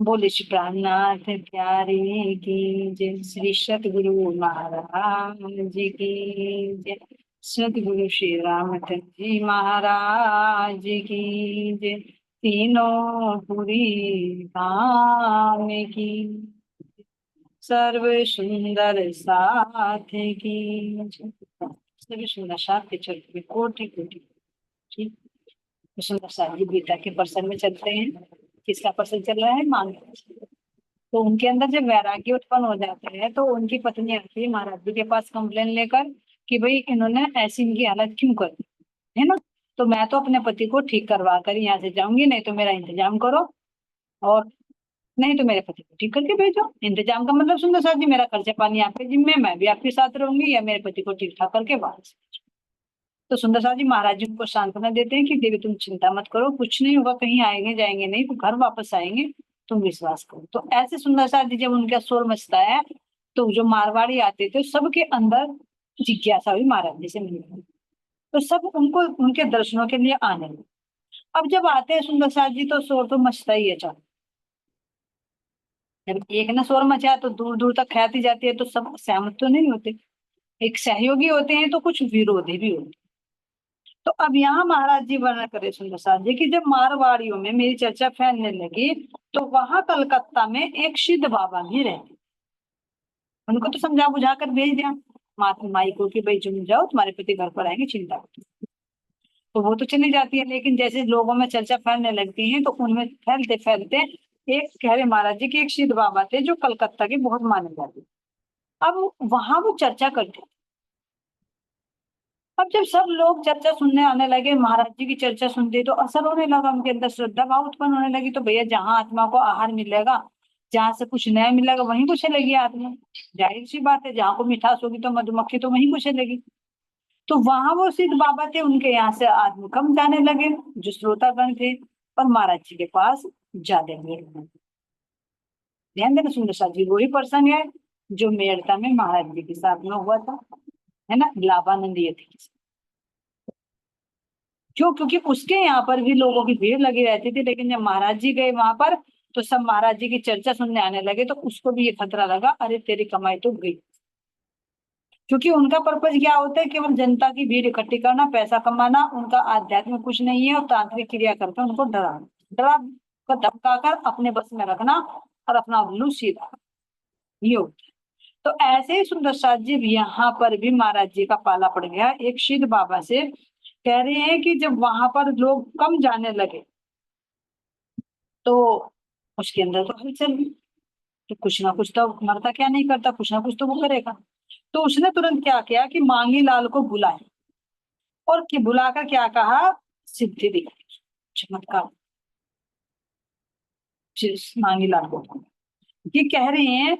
बोले श्री प्राणनाथ प्यारे की जय, श्री सतगुरु महाराज जी की जय, सतगुरु श्री रामचंद्र जी महाराज की जय, तीनों पुरी धाम की, सर्व सुंदर साथ की जय। सर्व सुंदर साथ के चलते कोटि कोटि ठीक। सुंदर साथ जी गीता के पर्सन में चलते हैं। किसका पर्सन चल रहा है? मान। तो उनके अंदर जब वैराग्य उत्पन्न हो जाता है तो उनकी पत्नी आती है महाराज जी के पास कंप्लेन लेकर कि भाई इन्होंने ऐसी इनकी हालत क्यों कर दी, है ना। तो मैं तो अपने पति को ठीक करवा कर यहाँ से जाऊंगी, नहीं तो मेरा इंतजाम करो, और नहीं तो मेरे पति को ठीक करके भेजो। इंतजाम का मतलब सुंदर साथ जी मेरा खर्चा पानी आपके जिम्मे, मैं भी आपके साथ रहूंगी, या मेरे पति को ठीक ठाक करके वापस। तो सुंदर साथ जी महाराज जी उनको सांत्वना देते हैं कि देवी तुम चिंता मत करो, कुछ नहीं होगा, कहीं आएंगे जाएंगे नहीं, तो घर वापस आएंगे, तुम विश्वास करो। तो ऐसे सुंदर साथ जी जब उनका शोर मचता है तो जो मारवाड़ी आते थे सबके अंदर जिज्ञासा हुई महाराज जी से मिलने की। तो सब उनको उनके दर्शनों के लिए आने लगे। अब जब आते हैं सुंदर साथ जी तो शोर तो मचता ही है चारों। जब एक ने शोर मचाया तो दूर दूर तक ख्याति जाती है, तो सब सहमत तो नहीं होते। एक सहयोगी होते हैं तो कुछ विरोधी भी होते हैं। तो अब यहाँ महाराज जी वर्णन करे सुंदर साथ जी की जब मारवाड़ियों में मेरी चर्चा फैलने लगी तो वहां कलकत्ता में एक सिद्ध बाबा भी रहते। उनको तो समझा बुझा कर भेज दिया माई को कि भाई तुम जाओ, तुम्हारे पति घर पर आएंगे, चिंता मत। तो वो तो चली जाती है, लेकिन जैसे लोगों में चर्चा फैलने लगती है तो उनमें फैलते फैलते एक कह रहे महाराज जी के एक सिद्ध बाबा थे जो कलकत्ता के बहुत माने जाते। अब वहां वो चर्चा करते। अब जब सब लोग चर्चा सुनने आने लगे, महाराज जी की चर्चा सुनते, तो असर होने लगा, उनके अंदर श्रद्धा भाव उत्पन्न होने लगी। तो भैया जहाँ आत्मा को आहार मिलेगा, जहाँ से कुछ नया मिलेगा वहीं को चलेगी आत्मा। जाहिर सी बात है, जहाँ को मिठास होगी तो मधुमक्खी तो वहीं को चलेगी। तो वहां वो सिद्ध बाबा थे, उनके यहाँ से आदमी कम जाने लगे जो श्रोतागण थे, और महाराज जी के पास ज्यादा भीड़ लगी। ध्यान देना सुंदर साथ जी वही प्रसंग है जो मेड़ता में महाराज जी के साथ में हुआ था, है ना, लाभानंद ये थे। क्यों? क्योंकि उसके यहाँ पर भी लोगों की भीड़ लगी रहती थी, लेकिन जब महाराज जी गए वहां पर तो सब महाराज जी की चर्चा सुनने आने लगे, तो उसको भी ये खतरा लगा, अरे तेरी कमाई तो गई। क्योंकि उनका पर्पज क्या होता है? केवल जनता की भीड़ इकट्ठी करना, पैसा कमाना, उनका आध्यात्मिक कुछ नहीं है, और तांत्रिक क्रिया करके उनको डराना, डरा कर धमका कर अपने बस में रखना और अपना उल्लू सीधा, ये होता है। तो ऐसे ही सुंदर साथ जी भी यहाँ पर भी महाराज जी का पाला पड़ गया एक सिद्ध बाबा से। कह रहे हैं कि जब वहां पर लोग कम जाने लगे तो उसके अंदर तो हलचल हुई, तो कुछ ना कुछ तो मरता क्या नहीं करता, कुछ ना कुछ तो वो करेगा। तो उसने तुरंत क्या किया कि मांगी लाल को बुलाया, और बुलाकर क्या कहा, सिद्धि दिखाई, चमत्कार। मांगी लाल को ये कह रहे हैं,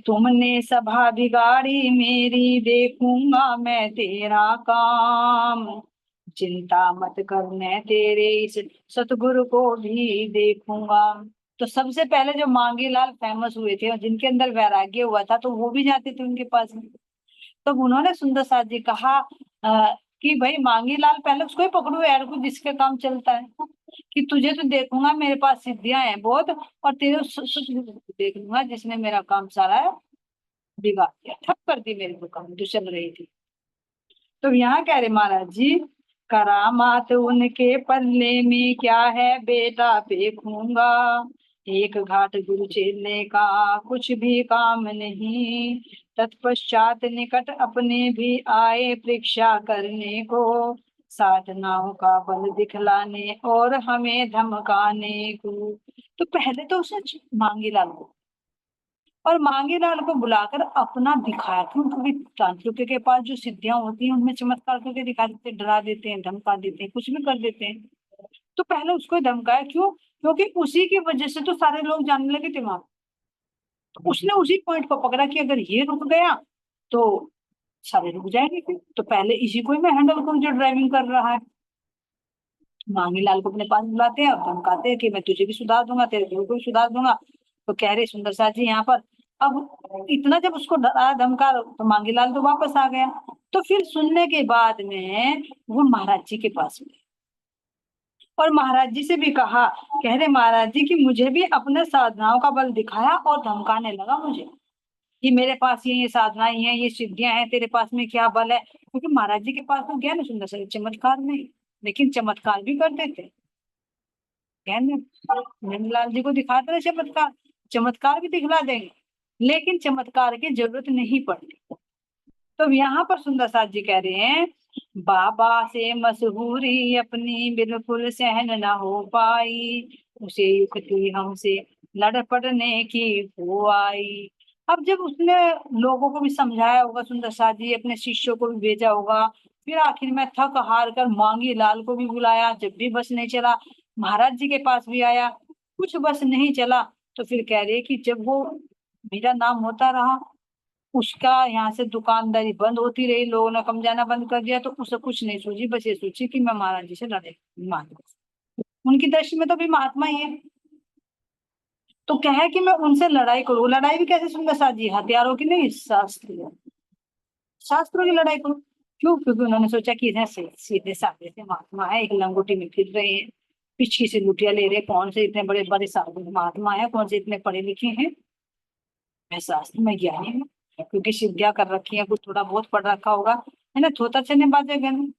तुमने सभा बिगाड़ी मेरी, देखूंगा मैं तेरा काम, चिंता मत करने तेरे इस सतगुरु को भी देखूंगा। तो सबसे पहले जो मांगी लाल फेमस हुए थे और जिनके अंदर वैराग्य हुआ था, तो वो भी जाते थे उनके पास में। तब उन्होंने सुंदर साथ जी कहा कि भाई मांगी लाल पहले उसको ही पकड़ो यार, कुछ जिसके काम चलता है, कि तुझे तो देखूंगा, मेरे पास सिद्धियां हैं बहुत, और तेरे सतगुरु को देख लूंगा जिसने मेरा काम सारा बिगाड़ दिया, ठप कर दी मेरे को काम जो चल रही थी। तो यहाँ कह रहे महाराज जी, करामात उनके पल्ले में क्या है बेटा देखूंगा, एक घाट गुरु चेलने का कुछ भी काम नहीं, तत्पश्चात निकट अपने भी आए परीक्षा करने को, साधनाओं का बल दिखलाने और हमें धमकाने को। तो पहले तो उसने मांगी लाल को और मांगे लाल को बुलाकर अपना दिखाया था। क्योंकि तांत्रिक के पास जो सिद्धियां होती हैं उनमें चमत्कार करके दिखा देते हैं, डरा देते हैं, धमका देते हैं, कुछ भी कर देते हैं। तो पहले उसको धमकाया, क्यों? क्योंकि उसी की वजह से तो सारे लोग जानने लगे थे वहां। तो उसने उसी पॉइंट को पकड़ा कि अगर ये रुक गया तो सारे रुक जाएंगे फिर, तो पहले इसी को ही मैं हैंडल करूं जो ड्राइविंग कर रहा है। मांगी लाल को अपने पास बुलाते हैं और धमकाते हैं कि मैं तुझे भी सुधार दूंगा, तेरे गुरु को भी सुधार दूंगा। तो कह रहे सुंदर साथ जी यहाँ पर, अब इतना जब उसको डरा धमका तो मांगी लाल तो वापस आ गया। तो फिर सुनने के बाद में वो महाराज जी के पास में, और महाराज जी से भी कहा, कह रहे महाराज जी कि मुझे भी अपने साधनाओं का बल दिखाया और धमकाने लगा मुझे कि मेरे पास ये साधनाएं हैं, ये सिद्धियां हैं, तेरे पास में क्या बल है। क्योंकि महाराज जी के पास तो ज्ञान है सुंदर सा, चमत्कार नहीं, लेकिन चमत्कार भी करते थे। ज्ञान नंदलाल जी को दिखाते रहे चमत्कार, चमत्कार भी दिखला देंगे, लेकिन चमत्कार की जरूरत नहीं पड़ती। तो यहाँ पर सुंदर साथ जी कह रहे हैं, बाबा से मशहूरी अपनी बिल्कुल सहन न हो पाई, उसे युक्ति हमसे लड़ पड़ने की हो आई। अब जब उसने लोगों को भी समझाया होगा, सुंदर साथ जी अपने शिष्यों को भी भेजा होगा, फिर आखिर में थक हार कर मांगी लाल को भी बुलाया, जब भी बस नहीं चला महाराज जी के पास भी आया, कुछ बस नहीं चला। तो फिर कह रहे कि जब वो मेरा नाम होता रहा, उसका यहाँ से दुकानदारी बंद होती रही, लोगों ने कम जाना बंद कर दिया, तो उसे कुछ नहीं सूझी, बस ये सोची कि मैं महाराज जी से लड़े। उनकी दृष्टि में तो भी महात्मा ही है, तो कहे कि मैं उनसे लड़ाई करूं। लड़ाई भी कैसे सुंदर साथ जी, हथियारों की नहीं, शास्त्रों की लड़ाई करूं। क्यों? क्योंकि उन्होंने सोचा कि इधर से सीधे साधे से महात्मा है, एक लंगोटी में फिर रहे हैं, पिछकी से लुटिया ले रहे, कौन से इतने बड़े बड़े साधु महात्मा है, कौन से इतने पढ़े लिखे हैं, मैं शास्त्र में ज्ञानी हूँ, क्योंकि सिद्धियां कर रखी है, कुछ थोड़ा बहुत पढ़ रखा होगा, है ना, थोता चने बाजे गए।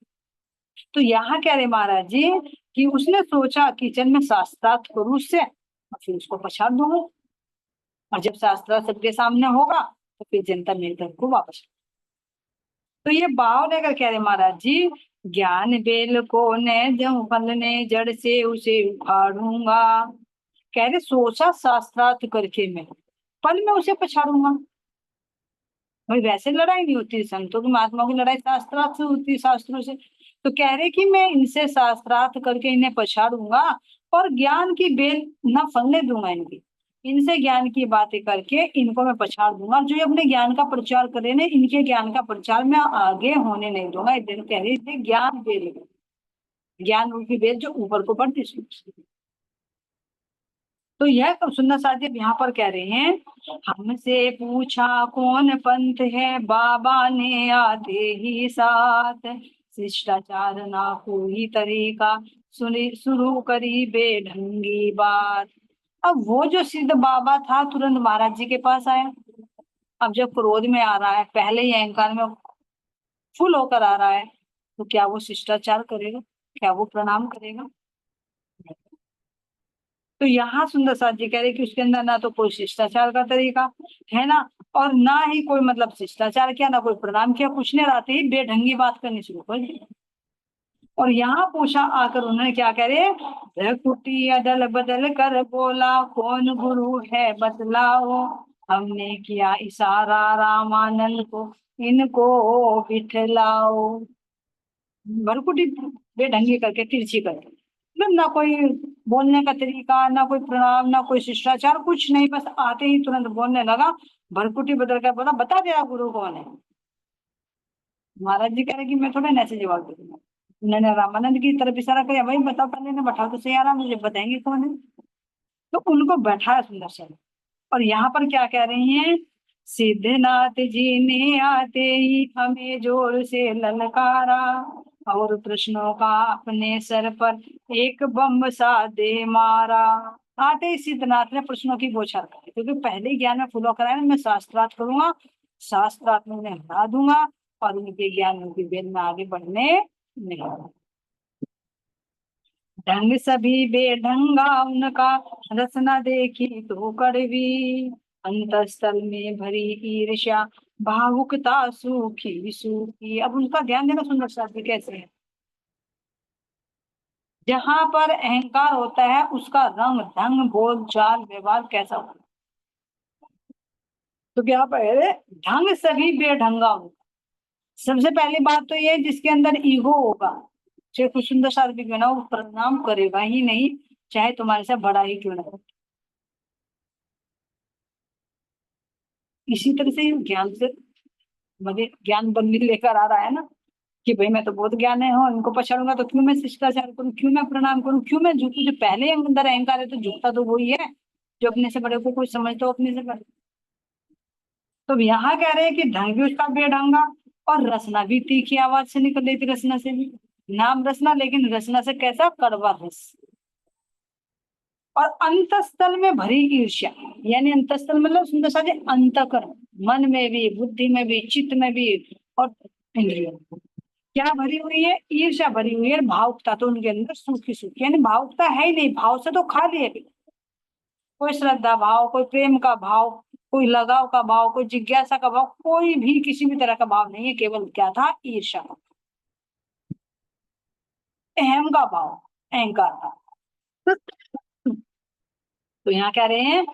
तो यहाँ कह रहे महाराज जी कि उसने सोचा कि चल मैं शास्त्रार्थ करूं उससे और फिर उसको पछाड़ दूंगा, और जब शास्त्रार्थ सबके सामने होगा तो फिर जनता मेरे घर को वापस। तो ये भाव लेकर कह रहे महाराज जी, ज्ञान बेल को न जऊं फल ने जड़ से उसे उखाड़ूंगा। कह रहे सोचा शास्त्रार्थ करके मैं फल में उसे पछाड़ूंगा। भाई वैसे लड़ाई नहीं होती, संतों की महात्माओं की लड़ाई शास्त्रार्थ से होती है, शास्त्रों से। तो कह रहे कि मैं इनसे शास्त्रार्थ करके इन्हें पछाड़ूंगा और ज्ञान की बेल न फलने दूंगा इनकी, इनसे ज्ञान की बातें करके इनको मैं पछाड़ दूंगा। जो ये अपने ज्ञान का प्रचार करे ना, इनके ज्ञान का प्रचार मैं आगे होने नहीं दूंगा। इस दिन कह रहे इसे ज्ञान बेल, ज्ञान रूपी बेल जो ऊपर को बढ़ती। तो यह सुंदर साहिब यहाँ पर कह रहे हैं, हमसे पूछा कौन पंथ है, बाबा ने आते ही साथ, शिष्टाचार ना कोई तरीका, सुनी शुरू करी बेढंगी बात। अब वो जो सिद्ध बाबा था तुरंत महाराज जी के पास आया। अब जब क्रोध में आ रहा है, पहले ही अहंकार में फुल होकर आ रहा है, तो क्या वो शिष्टाचार करेगा? क्या वो प्रणाम करेगा? तो यहाँ सुंदर साथ जी कह रहे कि उसके अंदर ना तो कोई शिष्टाचार का तरीका है ना, और ना ही कोई मतलब शिष्टाचार किया, ना कोई प्रणाम किया, कुछ नहीं, रहते ही बेढंगी बात करनी शुरू कर दी। और यहाँ पूछा आकर उन्होंने क्या करे, कुटी अदल बदल कर बोला, कौन गुरु है बतलाओ, हमने किया इशारा रामानंद को, इनको बिठलाओ। भरकुटी बेढंगी करके, तिरछी करके, मतलब ना कोई बोलने का तरीका, ना कोई प्रणाम, ना कोई शिष्टाचार, कुछ नहीं, बस आते ही तुरंत बोलने लगा, भरकुटी बदल कर बोला, बता दे आप गुरु कौन है। महाराज जी कह रहे कि मैं थोड़ा ना ऐसे जवाब दे दूंगा। उन्होंने रामानंद की तरफ इशारा किया, भाई बताओ, पहले ने बैठा तो सही आ रहा, मुझे बताएंगे कौन है। तो उनको बैठाया सुंदर से। और यहाँ पर क्या कह रही हैं, सिद्धनाथ जी ने आते ही हमें जोर से ललकारा, और प्रश्नों का अपने सर पर एक बम सा दे मारा। आते ही सिद्धनाथ ने प्रश्नों की बौछार कर दी, क्योंकि पहले ज्ञान में फुलो कराया, मैं शास्त्रार्थ करूंगा, शास्त्रार्थ में उन्हें हरा दूंगा, और उनके ज्ञान उनकी वेद में आगे बढ़ने नहीं। ढंग सभी बेढंगा उनका, रसना देखी तो कड़वी, अंतस्थल में भरी ईर्ष्या, भावुकता सूखी सूखी। अब उनका ध्यान देना सुंदर शास्त्री कैसे है, जहां पर अहंकार होता है उसका रंग ढंग बोल चाल व्यवहार कैसा होता है। तो क्या पहले ढंग सभी बेढंगा होगा। सबसे पहली बात तो ये, जिसके अंदर ईगो होगा, चाहे कुछ सुंदर शास्त्री क्यों ना, वो प्रणाम करेगा ही नहीं, चाहे तुम्हारे से बड़ा ही क्यों ना हो। इसी तरह से ज्ञान से मुझे ज्ञान बंदी लेकर आ रहा है ना, कि भाई मैं तो बहुत ज्ञान है हूँ, इनको पछाड़ूंगा तो क्यों मैं शिष्टाचार करूँ, क्यों मैं प्रणाम करूँ, क्यों मैं झुकूं। जो पहले अंदर अहंकार है तो झुकता तो वही है जो अपने से बड़े को कोई समझता हो अपने से बड़े। तो यहाँ कह रहे हैं कि ढंग भी उसका बेढंगा, और रसना भी तीखी आवाज से निकल रही थी, रसना से भी। नाम रसना, लेकिन रसना से कैसा, कड़वा रस। और अंतस्थल में भरी ईर्ष्या, यानी अंतस्थल मतलब सुंदर सा जी अंतःकरण, मन में भी, बुद्धि में भी, चित्त में भी, और इंद्रियों में क्या भरी हुई है, ईर्ष्या भरी हुई है, भावुकता तो उनके अंदर सूखी सूखी, यानी भावुकता है ही नहीं, भाव से तो खाली है। कोई श्रद्धा भाव, कोई प्रेम का भाव, कोई लगाव का भाव, कोई जिज्ञासा का भाव, कोई भी किसी भी तरह का भाव नहीं है, केवल क्या था, ईर्ष्या का, अहम का भाव, अहंकार का। तो यहाँ कह रहे हैं,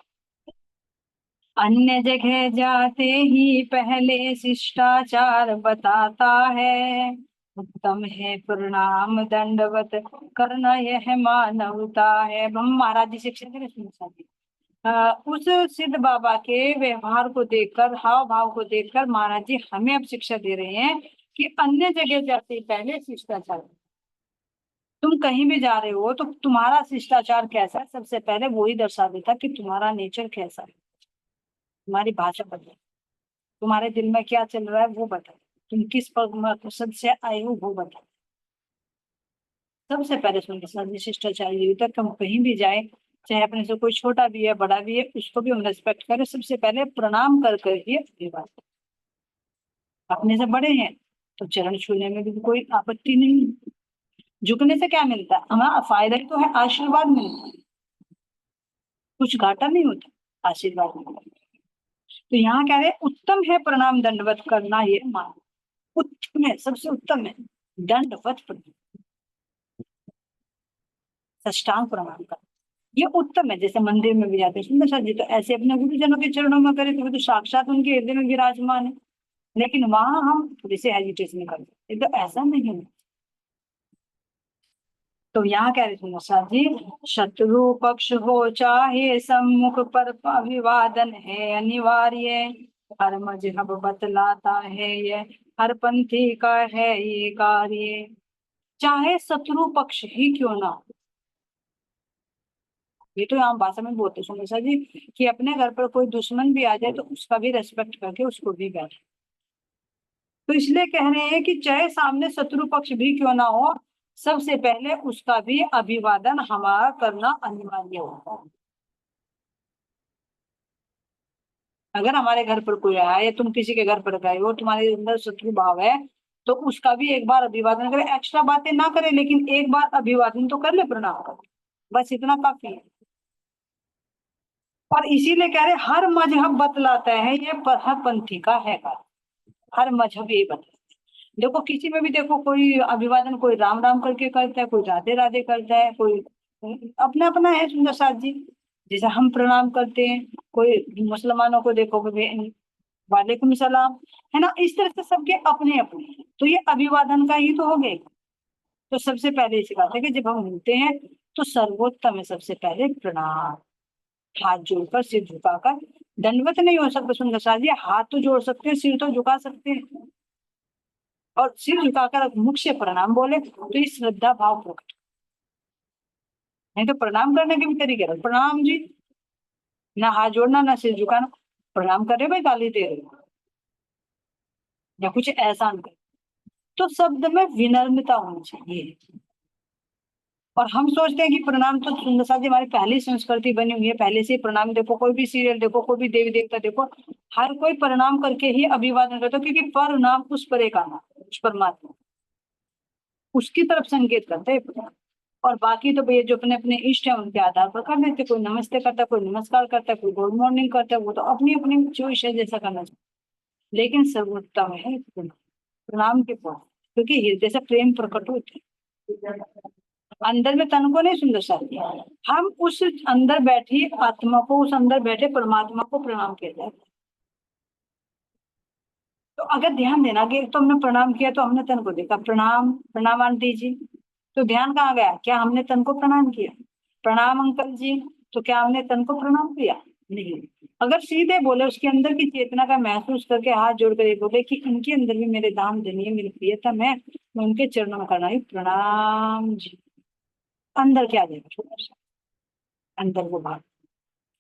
अन्य जगह जाते ही पहले शिष्टाचार बताता है, उत्तम है प्रणाम दंडवत करना, यह मानवता है। हम महाराज जी शिक्षा दे रहे हैं, उस सिद्ध बाबा के व्यवहार को देखकर, हाव भाव को देखकर महाराज जी हमें अब शिक्षा दे रहे हैं कि अन्य जगह जाते पहले शिष्टाचार, तुम कहीं भी जा रहे हो तो तुम्हारा शिष्टाचार कैसा है, सबसे पहले वो ही दर्शा देता कि तुम्हारा नेचर कैसा है, तुम्हारी भाषा बदले, तुम्हारे दिल में क्या चल रहा है वो बता, तुम किस मकसद से आए हो वो बता। सबसे पहले सुन शिष्टाचार ये होता है कि हम कहीं भी जाए, चाहे अपने से कोई छोटा भी है बड़ा भी है, उसको भी हम रेस्पेक्ट करें, सबसे पहले प्रणाम कर करके ये बात। अपने से बड़े हैं तो चरण छूने में भी कोई आपत्ति नहीं है। झुकने से क्या मिलता है, हमारा फायदा ही तो है, आशीर्वाद मिलता है, कुछ घाटा नहीं होता, आशीर्वाद मिलता है। तो यहाँ कह रहे उत्तम है प्रणाम दंडवत करना, ये मान उत्तम है, सबसे उत्तम है दंडवत प्रणाम, साष्टांग प्रणाम करना, ये उत्तम है। जैसे मंदिर में भी जाते हैं सुंदर सा जी, तो ऐसे अपने गुरुजनों के चरणों में करें तो वो तो साक्षात उनके हृदय में विराजमान है, लेकिन वहां हम थोड़ी सी हेजिटेशन करते हैं, तो ऐसा नहीं है। तो यहाँ कह रहे थे नौशाद जी, शत्रु पक्ष हो चाहे सम्मुख पर अभिवादन है अनिवार्य, हर मजहब बतलाता है ये, हर पंथी का है ये कार्य, चाहे शत्रु पक्ष ही क्यों ना हो। ये तो आम भाषा में बोलते सुनो सर जी, कि अपने घर पर कोई दुश्मन भी आ जाए तो उसका भी रेस्पेक्ट करके उसको भी बैठे। तो इसलिए कह रहे हैं कि चाहे सामने शत्रु पक्ष भी क्यों ना हो, सबसे पहले उसका भी अभिवादन हमारा करना अनिवार्य होता है। अगर हमारे घर पर कोई आया या तुम किसी के घर पर गए हो, तुम्हारे अंदर शत्रु भाव है, तो उसका भी एक बार अभिवादन करें, एक्स्ट्रा बातें ना करें, लेकिन एक बार अभिवादन तो कर ले, प्रणाम कर, बस इतना काफी है। और इसीलिए कह रहे हर मजहब बतलाता है ये, पर हर पंथी का है का, हर मजहब ये बतलाता है। देखो किसी में भी देखो, कोई अभिवादन कोई राम राम करके करता है, कोई राधे राधे करता है, कोई अपना अपना है सुंदर साथ जी। जैसे हम प्रणाम करते हैं, कोई मुसलमानों को देखो वालेकुम सलाम, है ना, इस तरह से सबके अपने अपने हैं। तो ये अभिवादन का ही तो हो गए। तो सबसे पहले इसी बात है कि जब हम मिलते हैं तो सर्वोत्तम है सबसे पहले प्रणाम, हाथ जोड़कर सिर झुकाकर, दंडवत नहीं हो सकता सुंदर साथ जी, हाथ तो जोड़ सकते हैं, सिर तो झुका सकते हैं, और सिर झुकाकर मुख से प्रणाम बोले तो ये श्रद्धा भाव प्रकट। नहीं तो प्रणाम करने के भी तरीके हैं, प्रणाम जी, ना हाथ जोड़ना ना सिर झुकाना, प्रणाम करे भाई गाली दे रहे हो या कुछ एहसान कर, तो शब्द में विनम्रता होनी चाहिए। और हम सोचते हैं कि प्रणाम तो सुंदर साथ जी हमारी पहली संस्कृति बनी हुई है, पहले से ही प्रणाम, देखो कोई भी सीरियल देखो, कोई भी देवी देवता देखो, हर कोई प्रणाम करके ही अभिवादन करता है, क्योंकि प्रणाम उस परे का नाम, उस परमात्मा, उसकी तरफ संकेत करते हैं। और बाकी तो भैया जो अपने अपने इष्ट है उनके आधार पर कर लेते, कोई नमस्ते करता है, कोई नमस्कार करता है, कोई गुड मॉर्निंग करता है, वो तो अपनी अपनी चॉइस है जैसा करना चाहिए। लेकिन सर्वोत्तम है प्रणाम के पास, क्योंकि हृदय से प्रेम प्रकट होते हैं, अंदर में तन को नहीं सुंदर साथी, हम उस अंदर बैठी आत्मा को, उस अंदर बैठे परमात्मा को प्रणाम कहते हैं। तो अगर ध्यान देना कि तो हमने प्रणाम किया तो हमने तन को देखा, प्रणाम प्रणाम आंटी जी, तो ध्यान कहाँ गया, क्या हमने तन को प्रणाम किया, प्रणाम अंकल जी, तो क्या हमने तन को प्रणाम किया, नहीं। अगर सीधे बोले, उसके अंदर की चेतना का महसूस करके हाथ जोड़कर ये बोले कि इनके अंदर भी मेरे धाम धनिये मेरी प्रियतम है, मैं उनके चरणों में करना ही प्रणाम जी, अंदर क्या जाएगा छोटा सा, अंदर वो भाव।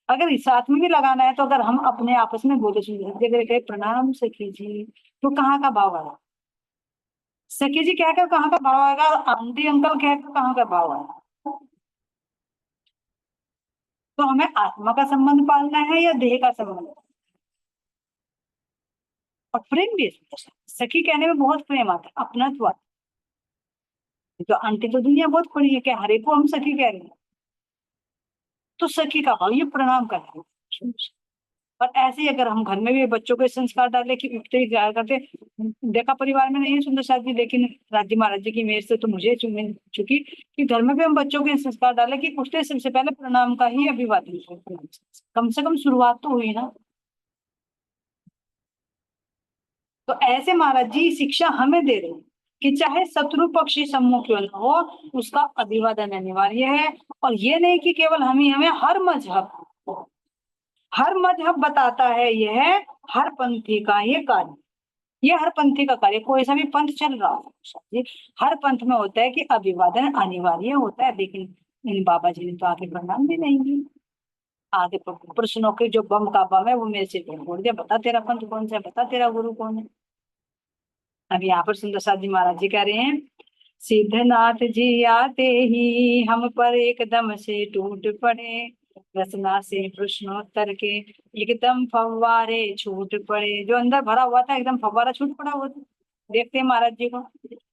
अगर इस साथ में भी लगाना है तो अगर हम अपने आपस में बोले सुनिए, अगर कहे प्रणाम से कीजिए, तो कहाँ का भाव आया, सखी जी कहकर कहाँ का भाव आएगा, और आंटी अंकल कहकर कहाँ का भाव आएगा। तो हमें आत्मा का संबंध पालना है या देह का संबंध। और प्रेम भी है। सखी कहने में बहुत प्रेम आता है, अपनत्व आता है। तो आंटी तो दुनिया बहुत बड़ी है, क्या हरे को हम सखी कह रहे हैं। तो सखी का भाव ये प्रणाम कर रहे हैं। और ऐसे ही अगर हम घर में भी बच्चों को संस्कार डाले कि उठते ही जाया करते, देखा परिवार में नहीं है सुंदर साथ जी, लेकिन राज्य महाराज जी की मेहर से तो मुझे मिल चुकी कि घर में भी हम बच्चों को संस्कार डाले कि उठते सबसे पहले प्रणाम का ही अभिवादन करें। कम से कम शुरुआत तो हुई ना। तो ऐसे महाराज जी शिक्षा हमें दे रहे हैं कि चाहे शत्रु पक्षी सम्मुख क्यों न हो, उसका अभिवादन अनिवार्य है। और ये नहीं कि केवल हम ही, हमें हर मजहब बताता है यह, हर पंथी का ये कार्य, ये हर पंथी का कार्य, कोई सा भी पंथ चल रहा हो, हर पंथ में होता है कि अभिवादन अनिवार्य होता है। लेकिन इन बाबा जी ने तो आगे प्रणाम भी नहीं किया। आगे प्रश्नों के जो बम का बम है वो मेरे से बोल दिया, बता तेरा पंथ कौन सा है, बता तेरा गुरु कौन है। अब यहाँ पर सुंदर साथ जी महाराज जी कह रहे हैं, सिद्धनाथ जी आते ही हम पर एकदम से टूट पड़े, रचना से प्रश्नोत्तर के एकदम फव्वारे छूट पड़े। जो अंदर भरा हुआ था एकदम फव्वारा छूट पड़ा। वो देखते हैं महाराज जी को,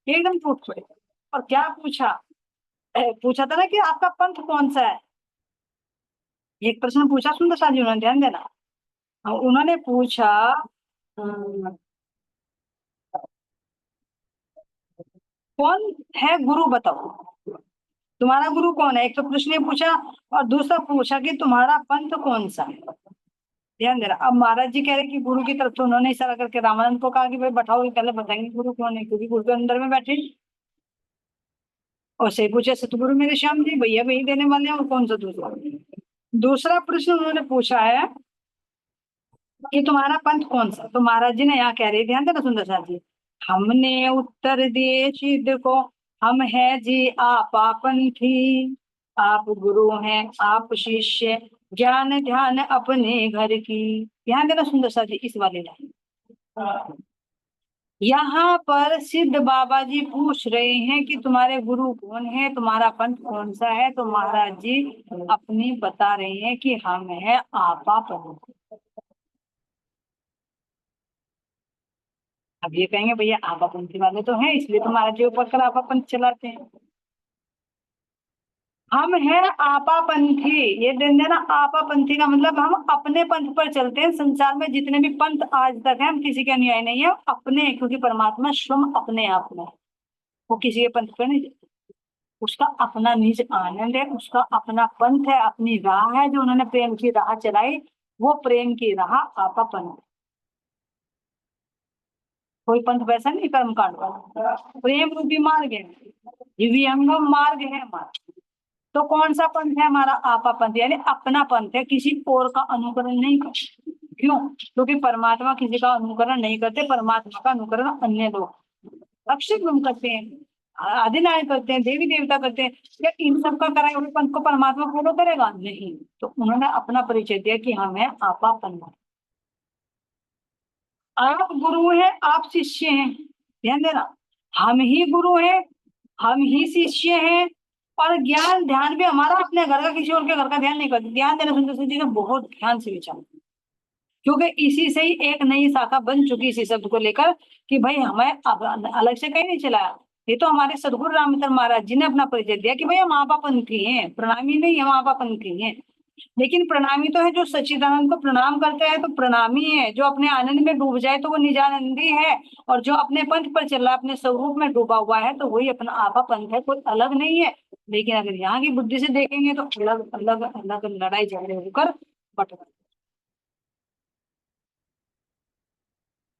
एकदम टूट पड़े। और क्या पूछा, पूछा था ना कि आपका पंथ कौन सा है। एक प्रश्न पूछा सुंदर साथ जी, उन्होंने ध्यान देना। उन्होंने पूछा अम, कौन है गुरु बताओ, तुम्हारा गुरु कौन है। एक तो प्रश्न ये पूछा, और दूसरा पूछा कि तुम्हारा पंथ कौन सा है। ध्यान दे रहा। अब महाराज जी कह रहे कि गुरु की तरफ तो उन्होंने इशारा करके रामानंद को कहा कि भाई बैठाओ, ये पहले बताएंगे गुरु कौन है, क्योंकि गुरु के अंदर में बैठे। और से पूछा सतगुरु मेरे श्याम जी, भैया वही देने वाले हैं, और कौन सा दूसरा। दूसरा प्रश्न उन्होंने पूछा है कि तुम्हारा पंथ कौन सा। तो महाराज जी ने यहाँ कह रहे, ध्यान देना सुंदर साथ जी, हमने उत्तर दिए सिद्ध को, हम है जी आपा पंथी, आप गुरु हैं आप शिष्य, ज्ञान ध्यान अपने घर की। ध्यान देना सुंदर साथ जी इस वाले लाइन। यहाँ पर सिद्ध बाबा जी पूछ रहे हैं कि तुम्हारे गुरु कौन है, तुम्हारा पंथ कौन सा है। तो महाराज जी अपनी बता रहे हैं कि हम है आपा पंथ। अब ये कहेंगे भैया आपापंथी वाले तो हैं, इसलिए तो महाराज जी ऊपर कर आपापंथ चलाते हैं। हम हैं आपापंथी, ये दिन देना। आपापंथी का मतलब हम अपने पंथ पर चलते हैं। संसार में जितने भी पंथ आज तक हैं, हम किसी के अनुयायी नहीं है, अपने, क्योंकि परमात्मा स्वयं अपने आप में, वो किसी के पंथ पर नहीं चलता। उसका अपना निज आनंद है, उसका अपना पंथ है, अपनी राह है जो उन्होंने प्रेम की राह चलाई। वो प्रेम की राह आपापंथ। कोई पंथ वैसा नहीं कर्म कांड वाला, प्रेम रूपी मार्ग है, दिव्यंगम मार्ग है हमारा। तो कौन सा पंथ है हमारा, आपा पंथ, यानी अपना पंथ है, किसी और का अनुकरण नहीं करते। क्यों, क्योंकि परमात्मा किसी का अनुकरण नहीं करते, परमात्मा का अनुकरण अन्य लोग अक्षय ब्रह्म करते हैं, आदिनारायण करते हैं, देवी देवता करते हैं। क्या इन सब का कराए हुए पंथ को परमात्मा फॉलो करेगा, नहीं। तो उन्होंने अपना परिचय दिया कि हम है आपा पंथ। आप गुरु हैं आप शिष्य हैं, ध्यान देना। हम ही गुरु हैं, हम ही शिष्य हैं। और ज्ञान ध्यान भी हमारा अपने घर का, किसी और के घर का ध्यान नहीं करते। ध्यान देना सुंदर जी का बहुत ध्यान से विचार, क्योंकि इसी से ही एक नई शाखा बन चुकी इसी शब्द को लेकर कि भाई हमें अलग से कहीं नहीं चलाया। ये तो हमारे सदगुरु रामचंद्र महाराज जी ने अपना परिचय दिया कि भाई हम आपापंथी हैं, प्रणामी नहीं, हम आपापंथी हैं। लेकिन प्रणामी तो है जो सच्चिदानंद को प्रणाम करता है, तो प्रणामी है। जो अपने आनंद में डूब जाए तो वो निजानंदी है। और जो अपने पंथ पर चल रहा है, अपने स्वरूप में डूबा हुआ है, तो वही अपना आपा पंथ है, कोई अलग नहीं है। लेकिन अगर यहाँ की बुद्धि से देखेंगे तो अलग अलग अलग लड़ाई झगड़े होकर बट गए।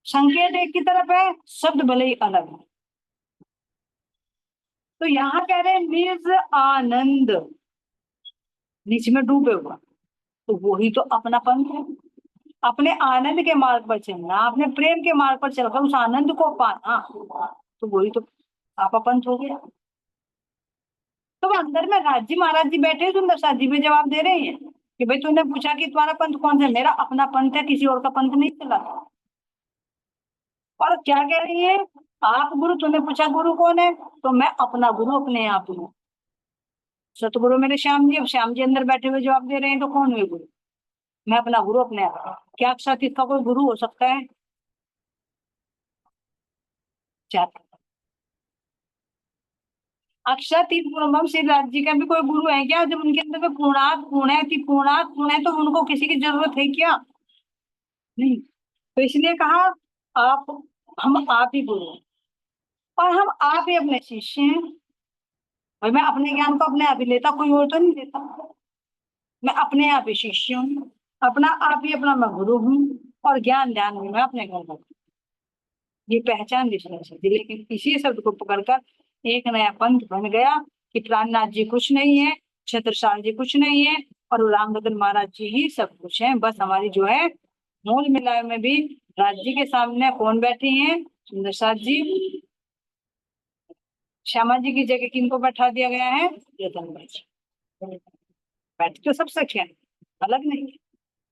संकेत एक की तरफ है, शब्द भले ही अलग है। तो यहाँ कह रहे हैं निज आनंद, नीच में डूबे हुआ, तो वही तो अपना पंथ है। अपने आनंद के मार्ग पर चलना, अपने प्रेम के मार्ग पर चलकर उस आनंद को पाना, तो वही तो आपा पंथ हो गया। तो अंदर में राज जी महाराज जी बैठे सुंदर साथ जी भी जवाब दे रहे हैं कि भाई तूने पूछा कि तुम्हारा पंथ कौन सा है, मेरा अपना पंथ है, किसी और का पंथ नहीं चला। और क्या कह रही है आप गुरु, तूने पूछा गुरु कौन है, तो मैं अपना गुरु अपने आप हूँ। सतगुरु मेरे श्याम जी, अब श्याम जी अंदर बैठे हुए जवाब दे रहे हैं, तो कौन हुए गुरु? मैं अपना गुरु अपने आप हूँ। क्या अक्षातीत का कोई गुरु हो सकता है? चाहता अक्षातीत ब्रह्म श्री राज जी का भी कोई गुरु है क्या? जब उनके अंदर में पूर्णात पूर्ण है, पूर्णात पूर्ण है, तो उनको किसी की जरूरत है क्या? नहीं। तो इसलिए कहा आप, हम आप ही गुरु हैं, और हम आप ही अपने शिष्य हैं। और मैं अपने ज्ञान को अपने आप ही लेता, कोई और तो नहीं लेता। मैं अपने आप ही शिष्य हूँ, अपना आप ही अपना मैं गुरु हूँ, और ज्ञान ध्यान भी मैं अपने घर में। ये पहचान दिखनी चाहिए। लेकिन इसी शब्द को पकड़कर एक नया पंथ बन गया कि प्राणनाथ जी कुछ नहीं है, छत्रसाल जी कुछ नहीं है, और रामभद्र महाराज जी ही सब कुछ है। बस हमारी जो है मूल मिलाए में भी राज जी के सामने कौन बैठी हैं? सुंदर साथ जी। श्यामा जी की जगह किनको बैठा दिया गया है? रतन भाई जी। बैठ तो सब सच है, अलग नहीं है,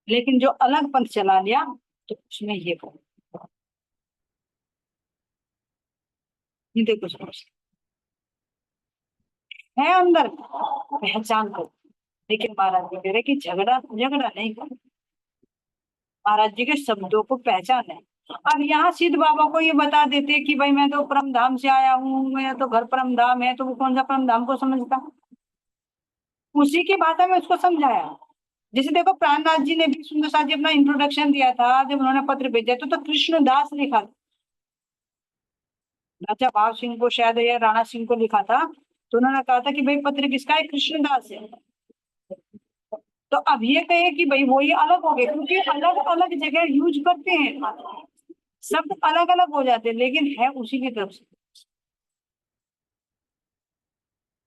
लेकिन जो अलग पंथ चला लिया तो उसमें ये ये देखो समझ है अंदर, पहचान करो। लेकिन महाराज जी कह रहे कि झगड़ा झगड़ा नहीं करो, महाराज जी के शब्दों को पहचान है। अब यहाँ सिद्ध बाबा को ये बता देते कि भाई मैं तो परम धाम से आया हूँ, मेरा तो घर परम धाम है, तो वो कौन सा परम धाम को समझता? उसी की भाषा में उसको समझाया। जैसे देखो प्राणनाथ जी ने भी सुंदर साथ जी अपना इंट्रोडक्शन दिया था, जब उन्होंने पत्र भेजा तो कृष्णदास लिखा था। राजा भाव सिंह को शायद या राणा सिंह को लिखा था, तो उन्होंने कहा था कि भाई पत्र किसका है? कृष्णदास है। तो अब ये कहे कि भाई वो ये अलग हो गए, क्योंकि अलग अलग जगह यूज करते हैं, शब्द अलग अलग हो जाते हैं, लेकिन है उसी की तरफ से।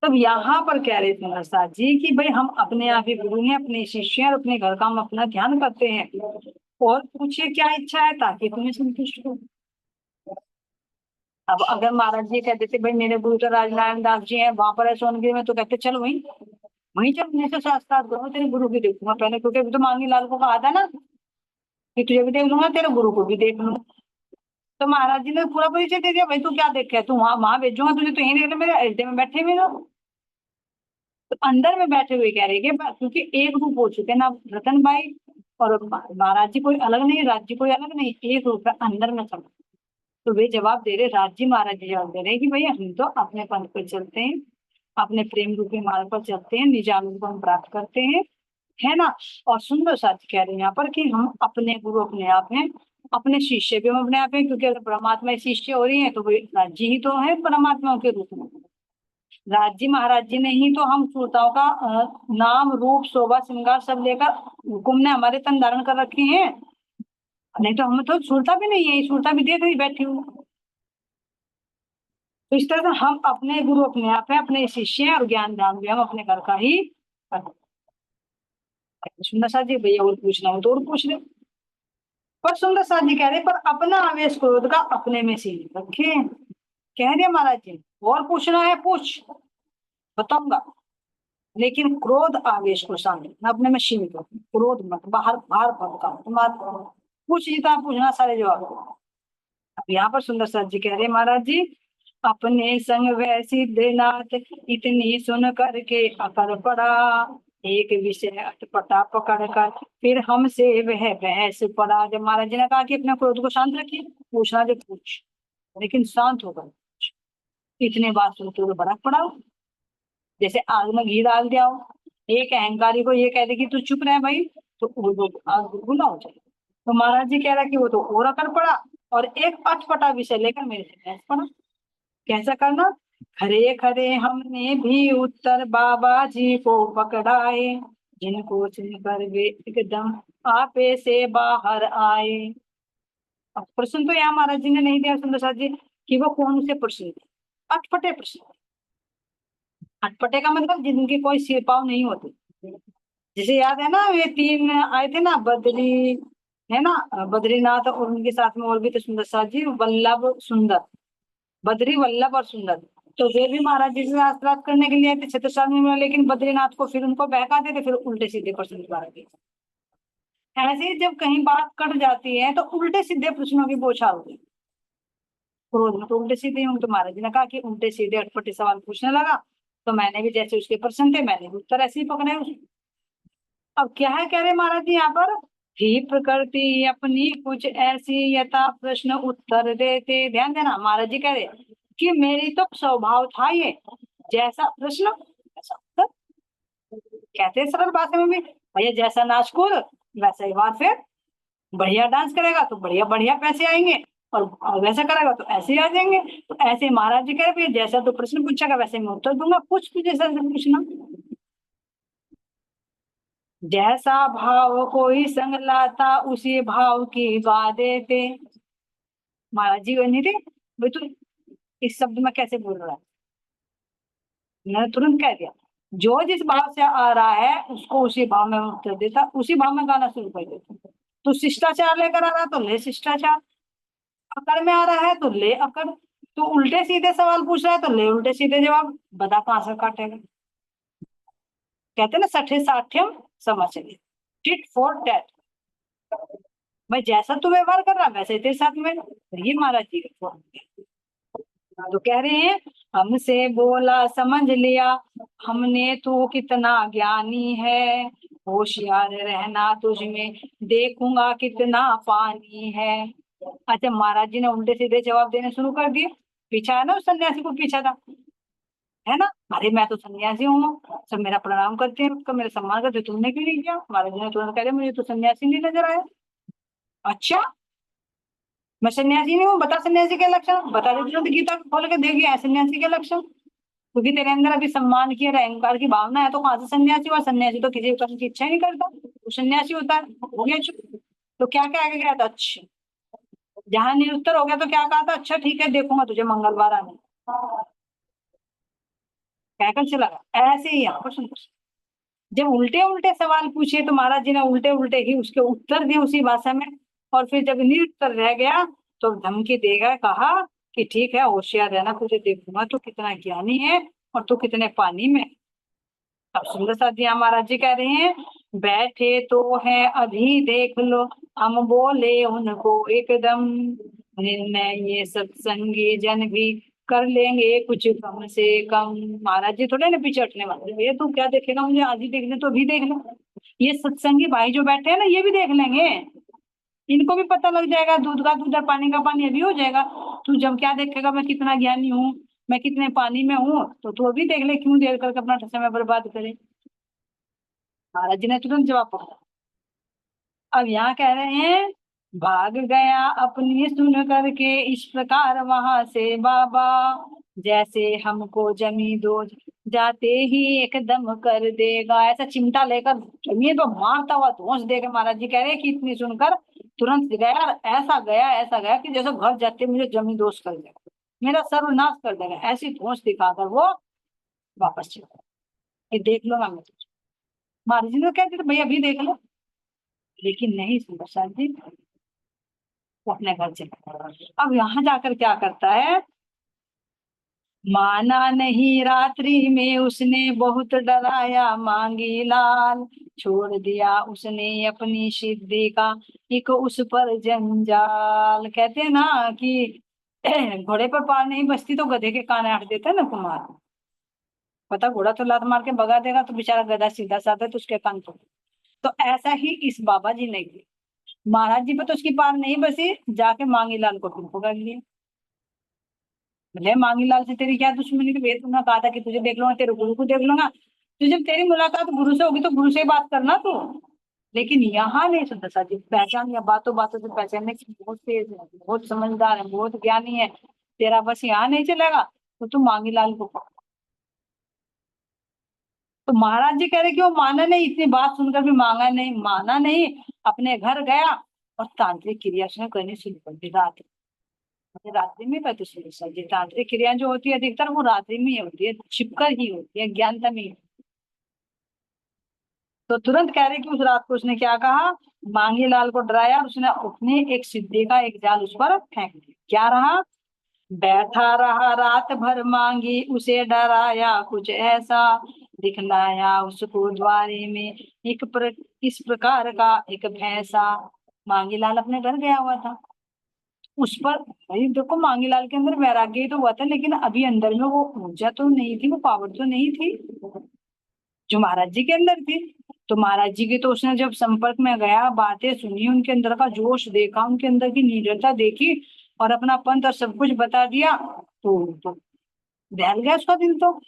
तब यहाँ पर कह रहे थे प्रसाद जी कि भाई हम अपने आप ही गुरु हैं, अपने शिष्य हैं, और अपने घर का हम अपना ध्यान करते हैं, और पूछिए क्या इच्छा है ताकि तुम्हें संतुष्ट हो। अब अगर महाराज जी कहते थे भाई मेरे गुरु तो राजनारायण दास जी हैं, वहां पर है सोनगिरी में, तो कहते चल वहीं वहीं चल, जैसे शास्त्रार्थ करो, तेरे गुरु की देखूंगा पहले, क्योंकि अभी तो मांगी लाल को कहा था ना कि तुझे भी देख लूंगा, तेरे गुरु को भी देख लूंगा। तो महाराज जी ने पूरा परिचय दे दिया, भाई तू क्या देख है, तू वहां वहां भेजूंगा तुझे, तो यहीं देख ले, मेरे हृदय में बैठे हुए लोग। तो अंदर में बैठे हुए कह रहे हैं क्योंकि एक रूप हो चुके ना रतन भाई, और महाराज जी कोई अलग नहीं, राज्य कोई अलग नहीं, एक रूप है अंदर में सब। तो वे जवाब दे रहे, राज्य महाराज जी जवाब दे रहे कि भैया हम तो अपने पंथ पर चलते हैं, अपने प्रेम रूपी मार्ग पर चलते हैं, निजानंद को हम प्राप्त करते हैं, है ना। और सुंदर साथ कह रहे हैं यहाँ पर कि हम अपने गुरु अपने आप हैं, अपने शिष्य भी हम अपने आप हैं, क्योंकि अगर परमात्मा शिष्य हो रही है तो वे राज्य ही तो है परमात्मा के रूप में। राज्य महाराज जी ने ही तो हम श्रोताओं का नाम रूप शोभा श्रृंगार सब लेकर हुकुम ने हमारे तन धारण कर रखे हैं। नहीं तो हमें तो सुनता भी नहीं है, सुनता भी देख रही बैठी हूँ। तो इस तरह से हम अपने गुरु अपने आप है, अपने शिष्य हैं, और ज्ञान ध्यान भी हम अपने घर का ही करते हैं। सुंदर साथ जी भैया और पूछना हो तो और पूछ ले। पर सुंदर साथ जी कह रहे पर अपना आवेश क्रोध का अपने में सीमित रखे, कह रहे महाराज जी। और पूछना है पूछ, बताऊंगा, लेकिन क्रोध आवेश को शांत रखना, अपने में सीमित रखना, क्रोध मत बाहर बाहर भड़का तुम्हारा। पूछ जितना पूछना सारे जवाब दो। अब यहाँ पर सुंदर साथ जी कह रहे महाराज जी, अपने संग वह सिद्धनाथ इतनी सुन करके अकड़ पड़ा, एक विषय अटपटा पकड़ कर फिर हमसे वह बहस पड़ा। जब महाराज जी ने कहा कि अपने क्रोध को शांत रखिए, पूछना जो पूछ, लेकिन शांत होकर। इतने बात सुनते हुए बड़ा पड़ा, जैसे आग में घी डाल दिया हो, एक अहंकारी को ये कह दे कि तू चुप रहे भाई, तो वो आग गुला हो जाए। तो महाराज जी कह रहा कि वो तो और अकड़ पड़ा, और एक अटपटा विषय लेकर मेरे से बहस पड़ा। कैसा करना? खरे खरे हमने भी उत्तर बाबा जी को पकड़ाए, जिनको सुनकर वे एकदम आपे से बाहर आए। अब प्रश्न तो यहाँ महाराज जी ने नहीं दिया सुंदर साथ जी कि वो कौन से प्रश्न थे, अटपटे प्रश्न। अटपटे का मतलब जिनकी कोई सिर पाव नहीं होती। जैसे याद है ना ये तीन आए थे ना, बद्री है ना, बद्रीनाथ, और उनके साथ में और भी थे सुंदर साथ जी, वल्लभ सुंदर, बद्री वल्लभ और सुंदर। तो वे भी महाराज जी से शास्त्रार्थ करने के लिए आए थे छत्रसाल में, लेकिन बद्रीनाथ को फिर उनको बहका देते, फिर उल्टे सीधे प्रश्न दोबारा दिए। ऐसे ही जब कहीं बात कट जाती है तो उल्टे सीधे प्रश्नों की बौछार होती है। क्रोध में तो उल्टे सीधे हूँ। तो महाराज जी ने कहा कि उल्टे सीधे अटपटे सवाल पूछने लगा, तो मैंने भी जैसे उसके प्रश्न थे मैंने भी उत्तर ऐसे ही पकड़े उसके। अब क्या है कह रहे महाराज जी यहाँ पर, ही प्रकृति अपनी कुछ ऐसी यथा प्रश्न उत्तर देते। ध्यान देना, महाराज जी कह रहे कि मेरी तो स्वभाव था ये, जैसा प्रश्न वैसा उत्तर। कहते हैं सरल भाषा में भी, भैया जैसा नाच कूद वैसा ही बात, फिर बढ़िया डांस करेगा तो बढ़िया बढ़िया पैसे आएंगे, और वैसा करेगा तो ऐसे ही आ जाएंगे। तो ऐसे महाराज जी कह रहे भैया जैसा तो प्रश्न पूछेगा वैसे मैं उत्तर दूंगा, कुछ भी जैसा पूछना। जैसा भाव कोई संग लाता उसी भाव की गा देते। महाराज जी नहीं थे भाई, तू इस शब्द में कैसे बोल रहा है। मैंने तुरंत कह दिया, जो जिस भाव से आ रहा है उसको उसी भाव में उत्तर देता, उसी भाव में गाना शुरू कर देता। तू शिष्टाचार लेकर आ रहा है तो ले शिष्टाचार, अकड़ में आ रहा है तो ले अकड़, तू उल्टे सीधे सवाल पूछ रहा है तो ले उल्टे सीधे जवाब, बता कहां से काटेगा। कहते हैं ना सठे साठ्यम समाचरित, टिट फॉर टैट। भाई जैसा तू व्यवहार कर रहा वैसे ही तेरे साथ में। ये महाराज जी का फॉर्म। तो कह रहे हैं हमसे बोला समझ लिया हमने, तू कितना ज्ञानी है, होशियार रहना तुझ में देखूंगा कितना पानी है। अच्छा महाराज जी ने उल्टे सीधे जवाब देने शुरू कर दिए। पीछा है ना, उस सन्यासी को पीछा था, है ना। अरे मैं तो सन्यासी हूँ, सब मेरा प्रणाम करते हैं, उसका मेरा सम्मान करते हैं, तुमने क्यों नहीं किया। महाराज जी ने तुरंत कह दिया मुझे तो सन्यासी नहीं नजर आया। अच्छा मैं सन्यासी नहीं हूँ, बता सन्यासी के लक्षण, बता देती हूँ तो गीता खोल के देखिए सन्यासी के लक्षण। क्योंकि तेरे अंदर अभी सम्मान की और अहंकार की भावना है, तो कहाँ से सन्यासी हुआ। सन्यासी तो किसी कर्म की इच्छा ही नहीं करता, वो सन्यासी होता है। हो गया चुप। तो क्या क्या आगे गया था, अच्छा जहां निरुत्तर हो गया तो क्या कहा था, अच्छा ठीक है देखूंगा तुझे मंगलवार आने, कहकर चला गया। ऐसे ही यहाँ पर सुन, जब उल्टे उल्टे सवाल पूछे तो महाराज जी ने उल्टे उल्टे ही उसके उत्तर दिए उसी भाषा में। और फिर जब निरुत्तर रह गया तो धमकी देगा, कहा कि ठीक है होशियार रहना तुझे देखूंगा तू कितना ज्ञानी है और तू कितने पानी में। अब सुंदर साथिया महाराज जी कह रहे हैं बैठे तो है अभी देख लो, हम बोले उनको एकदम, निर्णय ये सत्संगी जन भी कर लेंगे कुछ कम से कम। महाराज जी थोड़े ना पीछे हटने वाले, ये तू क्या देखेगा मुझे आज ही देखने, तो अभी देख लो। ये सत्संगी भाई जो बैठे हैं ना ये भी देख लेंगे, इनको भी पता लग जाएगा, दूध का दूध और पानी का पानी अभी हो जाएगा। तू जब क्या देखेगा मैं कितना ज्ञानी हूँ, मैं कितने पानी में हूँ, तो तू अभी देख ले, क्यों देर करके अपना समय बर्बाद करे। महाराज जी ने तुरंत जवाब पकड़ा। अब यहाँ कह रहे हैं भाग गया अपनी सुन करके इस प्रकार वहां से बाबा, जैसे हमको जमी दो जाते ही एकदम कर देगा। ऐसा चिमटा लेकर जमीन तो मारता हुआ धोस देगा। महाराज जी कह रहे हैं कि इतनी सुनकर तुरंत गया, और ऐसा गया कि जैसे घर जाते मुझे जमी दोष कर देगा, मेरा सर्वनाश कर देगा, ऐसी धोस दिखाकर वो वापस चला गया कि देख लो मैं तुझे। महाराज जी ने कहते थे भैया अभी देख लो, लेकिन नहीं सुन प्रसाद जी, वो अपने घर चला गया। अब यहाँ जाकर क्या करता है, माना नहीं रात्रि में उसने बहुत डराया मांगी लाल, छोड़ दिया उसने अपनी सिद्धि का एक उस पर जंजाल। कहते हैं ना कि घोड़े पर पार नहीं बसती तो गधे के कान आट देता है ना कुमार। पता घोड़ा तो लात मार के भगा देगा तो बेचारा गधा सीधा साधा है तो उसके कान तो। तो ऐसा ही इस बाबा जी ने किया, महाराज जी पे तो उसकी पार नहीं बसी, जाके मांगी लाल को फिर पकड़ लिया। भले मांगी लाल से तेरी क्या दुश्मनी थी, वेद तुमने कहा था कि तुझे देख लूंगा तेरे गुरु को देख लूंगा, तो जब तेरी मुलाकात गुरु से होगी तो गुरु से ही बात करना तू। लेकिन यहाँ नहीं सुनता साथी, पहचान या बातों बातों से पहचानने की बहुत तेज है, बहुत समझदार है, बहुत ज्ञानी है, तेरा बस यहाँ नहीं चलेगा तो तू मांगी लाल को पकड़। तो महाराज जी कह रहे कि वो माना नहीं, इतनी बात सुनकर भी मांगा नहीं, माना नहीं, अपने घर गया और तांत्रिक क्रिया उसने करनी शुरू कर दी रात, रात्रि में पति सुरक्षा जी। तांत्रिक क्रिया जो होती है अधिकतर वो रात्रि में ही होती है, छिपकर ही होती है, ज्ञानता में ही। तो तुरंत कह रहे कि उस रात को उसने क्या कहा, मांगी लाल को डराया, उसने अपने एक सिद्धि का एक जाल उस पर फेंक दिया। क्या रहा, बैठा रहा रात भर मांगी उसे डराया कुछ ऐसा, दिखलाया उसको द्वारे में इस प्रकार का एक भैंसा। मांगी लाल अपने घर गया हुआ था, उस पर भाई देखो मांगीलाल के अंदर वैराग्य ही तो हुआ था, लेकिन अभी अंदर में वो ऊर्जा तो नहीं थी, वो पावर तो नहीं थी जो महाराज जी के अंदर थी। तो महाराज जी के तो उसने जब संपर्क में गया, बातें सुनी, उनके अंदर का जोश देखा, उनके अंदर की निडरता देखी और अपना पंथ और सब कुछ बता दिया, तो दहल गया उसका दिल तो।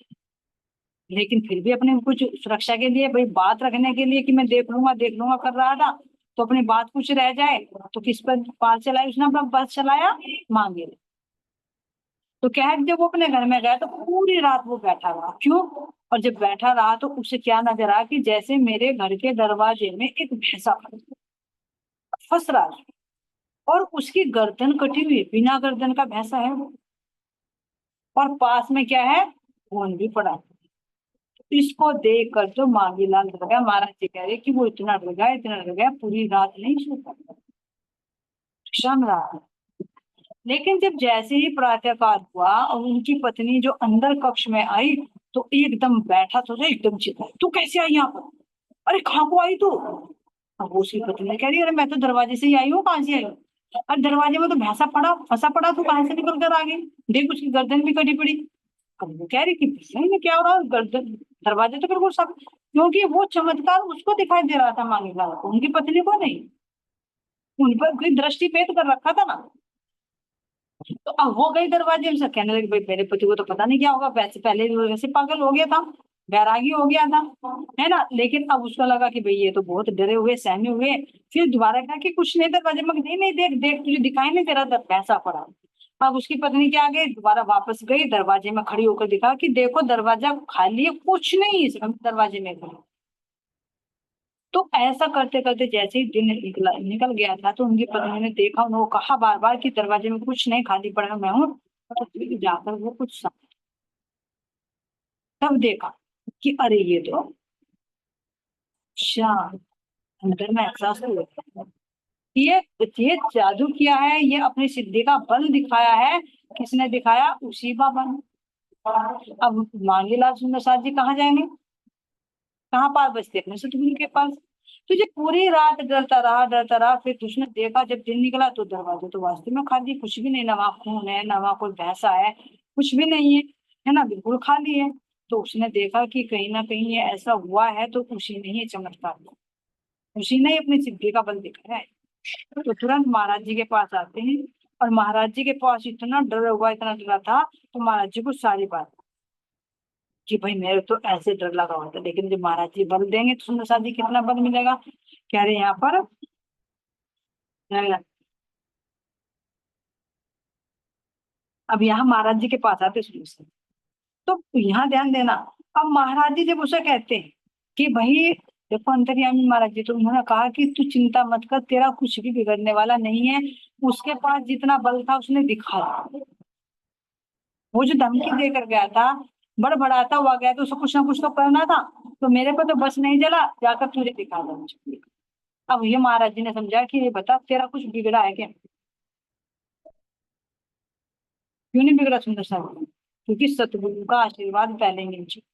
लेकिन फिर भी अपने कुछ सुरक्षा के लिए, भाई बात रखने के लिए कि मैं देख लूंगा कर रहा था, तो अपनी बात कुछ रह जाए, तो किस पर पार चलाई उसने, अपना बस चलाया मांगे। तो क्या है, जब वो अपने घर में गया तो पूरी रात वो बैठा रहा। क्यों? और जब बैठा रहा तो उसे क्या नजर आया कि जैसे मेरे घर के दरवाजे में एक भैंसा फंस रहा है, और उसकी गर्दन कटी हुई, बिना गर्दन का भैंसा है वो, और पास में क्या है, खून भी पड़ा। इसको देख कर तो मांगीलाल डर गया। महाराज जी कह रहे कि वो इतना डर गया, इतना डर गया, पूरी रात नहीं सोता, क्षण रहा। लेकिन जब जैसे ही प्रातःकाल हुआ और उनकी पत्नी जो अंदर कक्ष में आई, तो एकदम बैठा तो एकदम चिल्लाई, तू कैसे आई यहाँ पर, अरे कहाँ को आई तू? अब वो उसकी पत्नी कह रही, अरे मैं तो दरवाजे से ही आई हूँ, कहाँ से आई हूँ? अरे दरवाजे में तो भैंसा पड़ा, फंसा पड़ा, तू कहाँ से निकल कर आ गई? देख उसकी गर्दन भी कटी पड़ी। अब वो कह रही कि सही में क्या हो रहा है, गर्दन, दरवाजे तो बिल्कुल सब, क्योंकि वो चमत्कार उसको दिखाई दे रहा था मांगीलाल को, उनकी पत्नी को नहीं। उन पर कोई दृष्टि भेद कर रखा था ना। तो अब वो गई दरवाजे में से, कहने लगी भाई मेरे पति को तो पता नहीं क्या होगा, वैसे पहले भी वो वैसे पागल हो गया था, वैरागी हो गया था, है ना। लेकिन अब उसको लगा कि भाई ये तो बहुत डरे हुए, सहमे हुए। फिर दोबारा कहा कि कुछ नहीं, दरवाजे में नहीं नहीं, देख देख तुझे दिखाई नहीं दे रहा, पैसा पड़ा। अब उसकी पत्नी क्या गई, दोबारा वापस गई, दरवाजे में खड़ी होकर दिखा कि देखो दरवाजा खाली है, कुछ नहीं है इसमें, दरवाजे में खड़ी। तो ऐसा करते करते जैसे ही दिन निकल गया था, तो उनकी पत्नी ने देखा, उन्होंने कहा बार बार कि दरवाजे में कुछ नहीं, खाली पड़ा मैं हूँ। तो फिर जाकर वो कुछ तब देखा कि अरे ये तो, अच्छा, अंदर में एहसास हुआ, ये ये जादू किया है, ये अपनी सिद्धि का बल दिखाया है। किसने दिखाया? उसी बाबा ने। अब मांगीलाल सुंदर साथ जी कहाँ जाएंगे, कहाँ पास बचते, अपने सतगुरु के पास। तो जब पूरी रात डरता रहा, फिर उसने देखा जब दिन निकला तो दरवाजे तो वास्तव में खाली, कुछ भी नहीं, ना वहाँ खून है, ना वहाँ कोई भैंसा है, कुछ भी नहीं है ना, बिल्कुल खाली है। तो उसने देखा कि कहीं ना कहीं ये ऐसा हुआ है, तो उसी ने ये चमत्कार किया, उसी ने अपनी सिद्धि का बल दिखाया है। तो तुरंत महाराज जी के पास आते हैं, और महाराज जी के पास इतना डरा हुआ, इतना डरा था, तो महाराज जी को सारी बात कि भाई मेरे तो ऐसे डर लगा हुआ था, लेकिन जब महाराज जी बल देंगे तो सुंदर साथ जी कितना बल मिलेगा। कह रहे यहाँ पर अब यहाँ महाराज जी के पास आते सुंदर साथ, तो यहाँ ध्यान देना। अब महाराज जी जब उसे कहते हैं कि भाई देखो अंतर्यामी महाराज जी, तो उन्होंने कहा कि तू चिंता मत कर, तेरा कुछ भी बिगड़ने वाला नहीं है। उसके पास जितना बल था उसने दिखाया, वो जो धमकी देकर गया था, बड़बड़ाता हुआ गया, तो उसको कुछ ना कुछ तो करना था। तो मेरे को तो बस नहीं चला, जाकर तुझे दिखा दो मुझे। अब ये महाराज जी ने समझा कि ये बता तेरा कुछ बिगड़ा है क्या? क्यों नहीं बिगड़ा सुंदर साहब? क्योंकि सतगुरु का आशीर्वाद पहले नहीं चाहिए।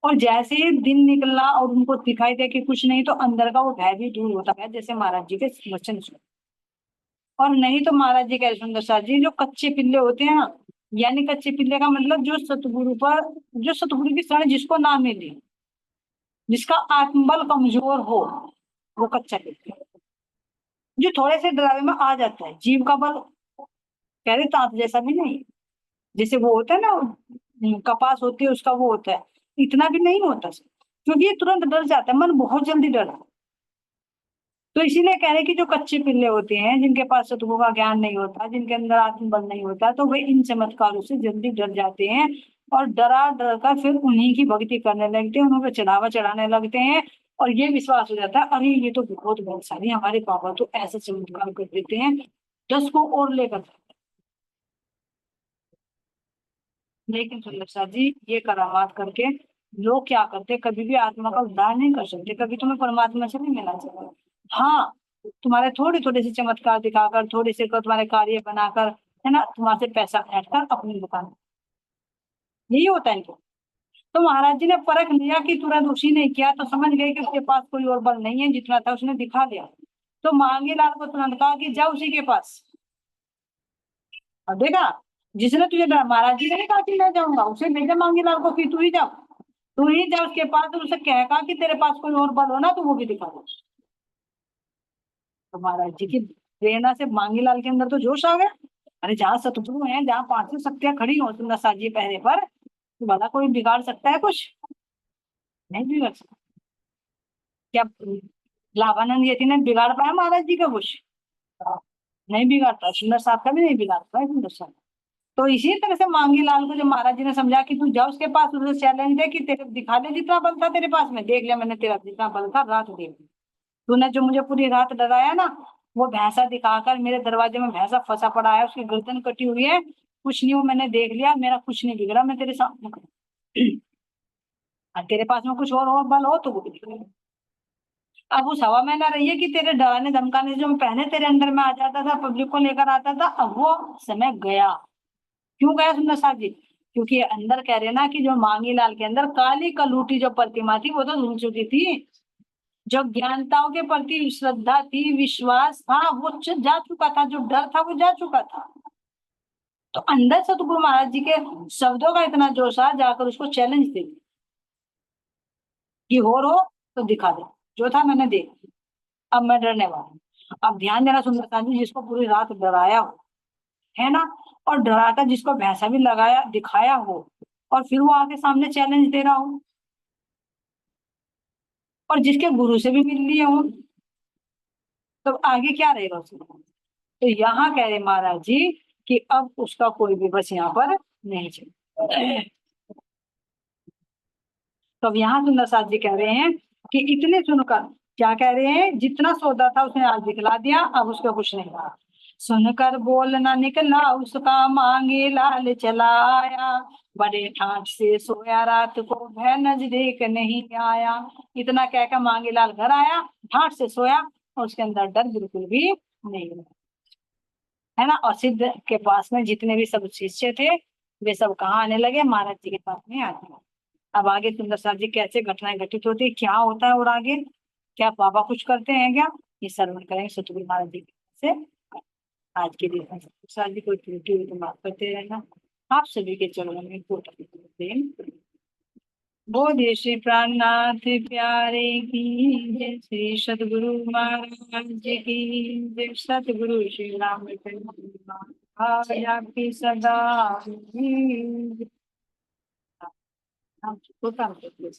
और जैसे ही दिन निकला और उनको दिखाई दे कि कुछ नहीं, तो अंदर का वो भय भी दूर होता है, जैसे महाराज जी के वचन सुन। और नहीं तो महाराज जी कह रहे सुंदर साहब जी, जो कच्चे पिल्ले होते हैं ना, यानी कच्चे पिल्ले का मतलब जो सतगुरु पर, जो सतगुरु की शरण जिसको ना मिले, जिसका आत्मबल कमजोर हो, वो कच्चा पिल्ला, जो थोड़े से डरावे में आ जाता है, जीव का बल, कह रहे तांत जैसा भी नहीं, जैसे वो होता है ना, कपास होती है उसका वो होता है, इतना भी नहीं होता, क्योंकि ये तुरंत डर जाता है, मन बहुत जल्दी डरा। तो इसीलिए कह रहे हैं कि जो कच्चे पिल्ले होते हैं, जिनके पास सतगुरु का ज्ञान नहीं होता, जिनके अंदर आत्मबल नहीं होता, तो वे इन चमत्कारों से जल्दी डर जाते हैं, और डरा डर कर फिर उन्हीं की भक्ति करने लगते हैं, उन्हीं पर चढ़ावा चढ़ाने लगते हैं। और ये विश्वास हो जाता है, अरे ये तो बहुत बलशाली, हमारे पापा तो ऐसे चमत्कार कर देते हैं, 10 को और लेकर। लेकिन सुलक्षा जी, ये करामात करके लोग क्या करते, कभी भी आत्मा का उद्धार नहीं कर सकते, कभी तुम्हें परमात्मा से नहीं मिला सकता। हाँ, तुम्हारे थोड़े थोड़े से चमत्कार दिखाकर, थोड़े से तुम्हारे कार्य बनाकर, है ना, तुम्हारे से पैसा ऐंठ कर अपनी दुकान, यही होता है इनको। तो महाराज जी ने परख लिया कि तुरंत उसी ने किया, तो समझ गए कि उसके पास कोई और बल नहीं है, जितना था उसने दिखा दिया। तो मांगे लाल को तुरंत कहा कि जा उसी के पास। अब देखा, जिसने तुझे महाराज जी ने नहीं कहा कि मैं जाऊंगा, उसे भेजा मांगे लाल को कि तू ही जा, तू ही जा उसके पास और उसे कहेगा कि तेरे पास कोई और बल हो ना तो वो भी दिखा दो। तो महाराज जी की प्रेरणा से मांगे लाल के अंदर तो जोश आ गया। अरे जहाँ सतगुरु है, जहाँ पांचों शक्तियां खड़ी हो तुम साजी पहरे पर, तो भला कोई बिगाड़ सकता है कुछ? नहीं बिगाड़ सकता। क्या लाभानंद यति ने बिगाड़ पाया महाराज जी का कुछ? नहीं बिगाड़ता। सुंदर साहब का भी नहीं बिगाड़ता है सुंदर साहब। तो इसी तरह से मांगी लाल को जब महाराज जी ने समझा कि तू जा उसके पास, उसे चैलेंज दे कि तेरे दिखा दे जितना बल था तेरे पास में, देख लिया मैंने तेरा जितना बल था, रात देख ली तूने जो मुझे पूरी रात डराया ना, वो भैंसा दिखाकर मेरे दरवाजे में भैंसा फंसा पड़ा है, उसकी गर्दन कटी हुई है, कुछ नहीं वो मैंने देख लिया, मेरा कुछ नहीं बिगड़ा, मैं तेरे सामने खड़ा हूं। और तेरे पास में कुछ और बल हो तो वो भी दिखा। अब उस हवा में ना रही है कि तेरे डराने धमकाने से जो मैं पहले तेरे अंदर में आ जाता था, पब्लिक को लेकर आता था, अब वो समय गया। क्यों गया सुंदर साहब जी? क्योंकि अंदर कह रहे ना कि जो मांगी लाल के अंदर काली कलूटी जो प्रतिमा थी वो तो धुल चुकी थी। जो ज्ञानताओं के प्रति श्रद्धा थी, विश्वास था, वो जा चुका था, जो डर था वो जा चुका था। तो अंदर सतगुरु महाराज जी के शब्दों का इतना जोश आ, जाकर उसको चैलेंज दे दिया कि हो रो तो दिखा दे, जो था मैंने देख लिया, अब मैं डरने वाला हूँ। अब ध्यान देना सुंदर साहब जी, जिसको पूरी रात डराया हो, है ना, और डराकर जिसको भैंसा भी लगाया दिखाया हो, और फिर वो आके सामने चैलेंज दे रहा हो, और जिसके गुरु से भी मिल लिए हो, तो आगे क्या रहेगा उसमें? तो यहाँ कह रहे महाराज जी कि अब उसका कोई भी बस यहाँ पर नहीं चले। तो अब यहाँ सुंदर साथ जी कह रहे हैं कि इतने सुनकर, क्या कह रहे हैं, जितना सौदा था उसने आज दिखला दिया, अब उसका कुछ नहीं रहा। सुनकर बोलना निकला उसका, मांगे लाल चला आया, बड़े ठाठ से सोया रात को, भय नजदीक नहीं आया। इतना कहकर मांगे लाल घर आया, ठाठ से सोया, और उसके अंदर डर बिल्कुल भी नहीं रहा, है ना। और सिद्ध के पास में जितने भी सब शिष्य थे, वे सब कहाँ आने लगे, महाराज जी के पास में आने लगे। अब आगे सुंदर साहब जी कैसे घटनाएं घटित होती है, क्या होता है, और आगे क्या बाबा कुछ करते हैं क्या, ये श्रवण करेंगे सतगुरु महाराज जी से। आज के दिन साहब जी कोई त्रुटि हुई तो माफ करते रहना। आप सभी के चरणों में कोटि प्रेम। बोले श्री प्राणनाथ प्यारे की जय, श्री सतगुरु महाराज जी की जय, सतगुरु श्री रामचंद्र महाराज आपकी सदा हम तो काम करते